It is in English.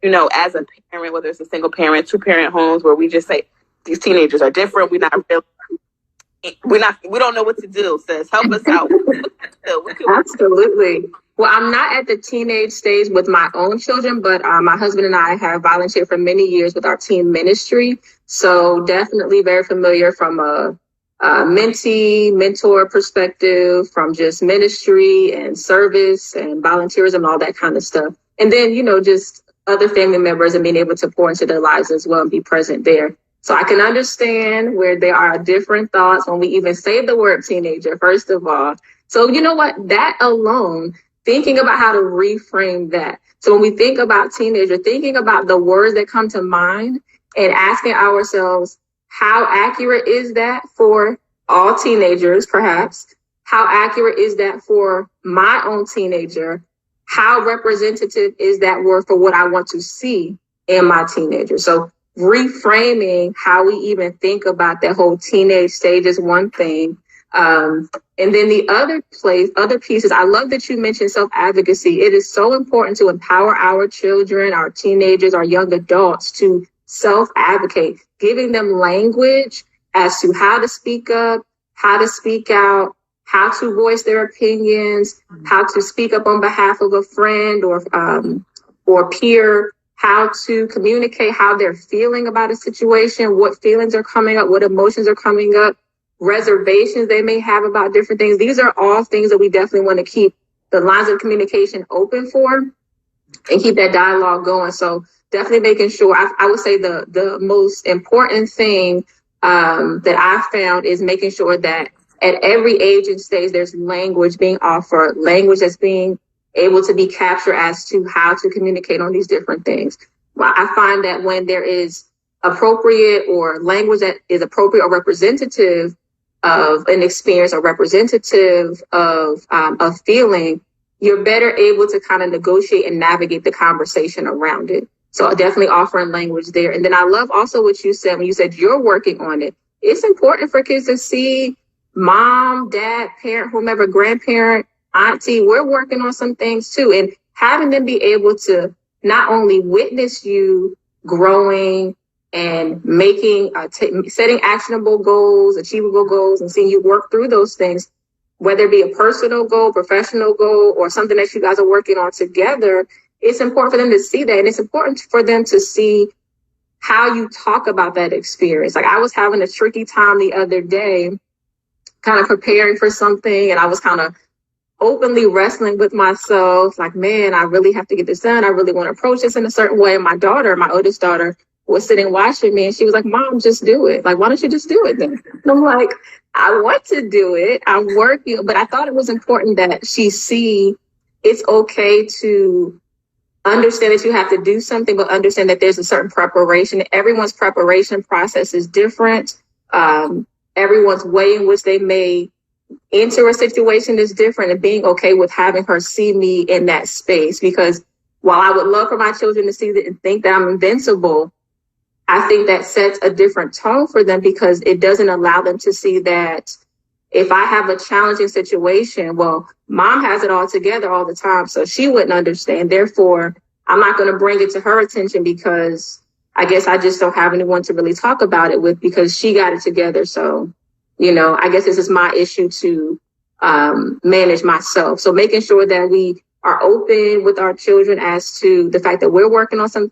as a parent, whether it's a single parent, 2-parent homes, where we just say these teenagers are different. We don't know what to do. Sis, help us out. Absolutely. Well, I'm not at the teenage stage with my own children, but my husband and I have volunteered for many years with our teen ministry. So definitely very familiar from a mentor perspective, from just ministry and service and volunteerism and all that kind of stuff. And then, just other family members and being able to pour into their lives as well and be present there. So I can understand where there are different thoughts when we even say the word teenager, first of all. So you know what? That alone, thinking about how to reframe that. So when we think about teenager, thinking about the words that come to mind and asking ourselves, how accurate is that for all teenagers, perhaps? How accurate is that for my own teenager? How representative is that word for what I want to see in my teenager? So reframing how we even think about that whole teenage stage is one thing. And then the other pieces, I love that you mentioned self-advocacy. It is so important to empower our children, our teenagers, our young adults to self-advocate, giving them language as to how to speak up, how to speak out, how to voice their opinions, how to speak up on behalf of a friend or peer, how to communicate how they're feeling about a situation, what feelings are coming up, what emotions are coming up, reservations they may have about different things. These are all things that we definitely want to keep the lines of communication open for and keep that dialogue going. So definitely making sure, I would say the most important thing that I found is making sure that at every age and stage, there's language being offered, language that's being able to be captured as to how to communicate on these different things. Well, I find that when there is appropriate or language that is appropriate or representative of an experience or representative of a feeling, you're better able to kind of negotiate and navigate the conversation around it. So definitely offering language there. And then I love also what you said when you said you're working on it. It's important for kids to see mom, dad, parent, whomever, grandparent, auntie, we're working on some things too. And having them be able to not only witness you growing and making, setting actionable goals, achievable goals, and seeing you work through those things, whether it be a personal goal, professional goal, or something that you guys are working on together, it's important for them to see that. And it's important for them to see how you talk about that experience. Like I was having a tricky time the other day, kind of preparing for something, and I was kind of openly wrestling with myself, like, man, I really have to get this done. I really want to approach this in a certain way. And my daughter, my oldest daughter, was sitting watching me, and she was like, Mom, just do it. Like, why don't you just do it then? And I'm like, I want to do it. I'm working, but I thought it was important that she see it's okay to understand that you have to do something, but understand that there's a certain preparation. Everyone's preparation process is different. Everyone's way in which they may enter a situation is different, and being okay with having her see me in that space. Because while I would love for my children to see that and think that I'm invincible, I think that sets a different tone for them, because it doesn't allow them to see that if I have a challenging situation, well, mom has it all together all the time, so she wouldn't understand. Therefore, I'm not going to bring it to her attention because I guess I just don't have anyone to really talk about it with, because she got it together. So, I guess this is my issue to manage myself. So making sure that we are open with our children as to the fact that we're working on something